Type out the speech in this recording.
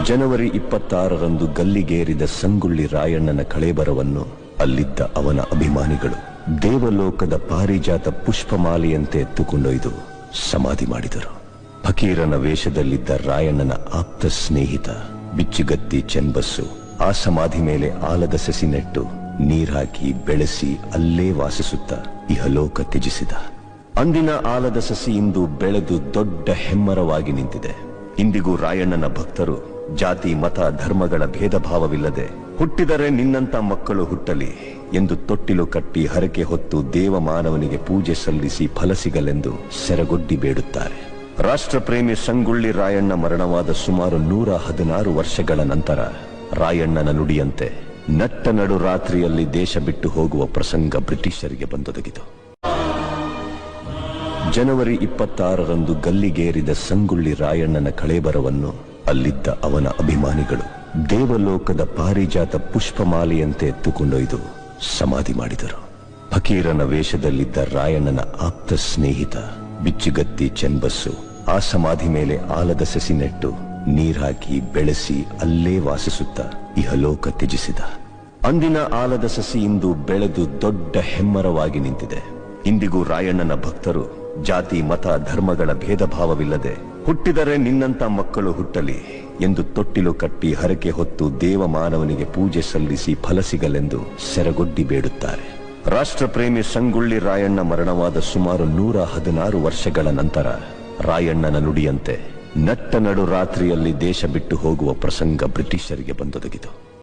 ಜನವರಿ 26ರಂದು ಗಲ್ಲಿಗೇರಿದ ಸಂಗೊಳ್ಳಿ ರಾಯಣ್ಣನ ಕಳೇಬರವನ್ನು ಅಲ್ಲಿದ್ದ ಅವನ ಅಭಿಮಾನಿಗಳು ದೇವಲೋಕದ ಪಾರಿಜಾತ ಪುಷ್ಪಮಾಲೆಯಂತೆ ಎತ್ತುಕೊಂಡೊಯ್ದು ಸಮಾಧಿ ಮಾಡಿದರು. ಫಕೀರನ ವೇಷದಲ್ಲಿದ್ದ ರಾಯಣ್ಣನ ಆಪ್ತ ಸ್ನೇಹಿತ ಬಿಚ್ಚುಗತ್ತಿ ಚೆನ್ನಬಸು ಆ ಸಮಾಧಿ ಮೇಲೆ ಆಲದ ಸಸಿ ನೆಟ್ಟು ನೀರಾಕಿ ಬೆಳೆಸಿ ಅಲ್ಲೇ ವಾಸಿಸುತ್ತಾ ಇಹಲೋಕ ತ್ಯಜಿಸಿದ. ಅಂದಿನ ಆಲದ ಸಸಿ ಇಂದು ಬೆಳೆದು ದೊಡ್ಡ ಹೆಮ್ಮರವಾಗಿ ನಿಂತಿದೆ. ಇಂದಿಗೂ ರಾಯಣ್ಣನ ಭಕ್ತರು ಜಾತಿ ಮತ ಧರ್ಮಗಳ ಭೇದ ಭಾವವಿಲ್ಲದೆ ಹುಟ್ಟಿದರೆ ನಿನ್ನಂತ ಮಕ್ಕಳು ಹುಟ್ಟಲಿ ಎಂದು ತೊಟ್ಟಿಲು ಕಟ್ಟಿ ಹರಕೆ ಹೊತ್ತು ದೇವಮಾನವನಿಗೆ ಪೂಜೆ ಸಲ್ಲಿಸಿ ಫಲ ಸಿಗಲೆಂದು ಸೆರಗೊಡ್ಡಿ ಬೇಡುತ್ತಾರೆ. ರಾಷ್ಟ್ರಪ್ರೇಮಿ ಸಂಗೊಳ್ಳಿ ರಾಯಣ್ಣ ಮರಣವಾದ ಸುಮಾರು 116 ವರ್ಷಗಳ ನಂತರ ರಾಯಣ್ಣನ ನುಡಿಯಂತೆ ನಟ್ಟ ನಡು ರಾತ್ರಿಯಲ್ಲಿ ದೇಶ ಬಿಟ್ಟು ಹೋಗುವ ಪ್ರಸಂಗ ಬ್ರಿಟಿಷರಿಗೆ ಬಂದೊದಗಿತು. ಜನವರಿ 26ರಂದು ಗಲ್ಲಿಗೇರಿದ ಸಂಗೊಳ್ಳಿ ರಾಯಣ್ಣನ ಕಳೇಬರವನ್ನು ಅಲ್ಲಿದ್ದ ಅವನ ಅಭಿಮಾನಿಗಳು ದೇವಲೋಕದ ಪಾರಿಜಾತ ಪುಷ್ಪಮಾಲೆಯಂತೆ ಎತ್ತುಕೊಂಡೊಯ್ದು ಸಮಾಧಿ ಮಾಡಿದರು. ಫಕೀರನ ವೇಷದಲ್ಲಿದ್ದ ರಾಯಣ್ಣನ ಆಪ್ತ ಸ್ನೇಹಿತ ಬಿಚ್ಚುಗತ್ತಿ ಚೆನ್ನಬಸು ಆ ಸಮಾಧಿ ಮೇಲೆ ಆಲದ ಸಸಿ ನೆಟ್ಟು ನೀರಾಕಿ ಬೆಳೆಸಿ ಅಲ್ಲೇ ವಾಸಿಸುತ್ತಾ ಇಹಲೋಕ ತ್ಯಜಿಸಿದ. ಅಂದಿನ ಆಲದ ಸಸಿ ಇಂದು ಬೆಳೆದು ದೊಡ್ಡ ಹೆಮ್ಮರವಾಗಿ ನಿಂತಿದೆ. ಇಂದಿಗೂ ರಾಯಣ್ಣನ ಭಕ್ತರು ಜಾತಿ ಮತ ಧರ್ಮಗಳ ಭೇದ ಭಾವವಿಲ್ಲದೆ ಹುಟ್ಟಿದರೆ ನಿನ್ನಂತ ಮಕ್ಕಳು ಹುಟ್ಟಲಿ ಎಂದು ತೊಟ್ಟಿಲು ಕಟ್ಟಿ ಹರಕೆ ಹೊತ್ತು ದೇವಮಾನವನಿಗೆ ಪೂಜೆ ಸಲ್ಲಿಸಿ ಫಲ ಸಿಗಲೆಂದು ಸೆರಗೊಡ್ಡಿ ಬೇಡುತ್ತಾರೆ. ರಾಷ್ಟ್ರಪ್ರೇಮಿ ಸಂಗೊಳ್ಳಿ ರಾಯಣ್ಣ ಮರಣವಾದ ಸುಮಾರು 116 ವರ್ಷಗಳ ನಂತರ ರಾಯಣ್ಣನ ನುಡಿಯಂತೆ ನಟ್ಟ ನಡು ರಾತ್ರಿಯಲ್ಲಿ ದೇಶ ಬಿಟ್ಟು ಹೋಗುವ ಪ್ರಸಂಗ ಬ್ರಿಟಿಷರಿಗೆ ಬಂದೊದಗಿತು.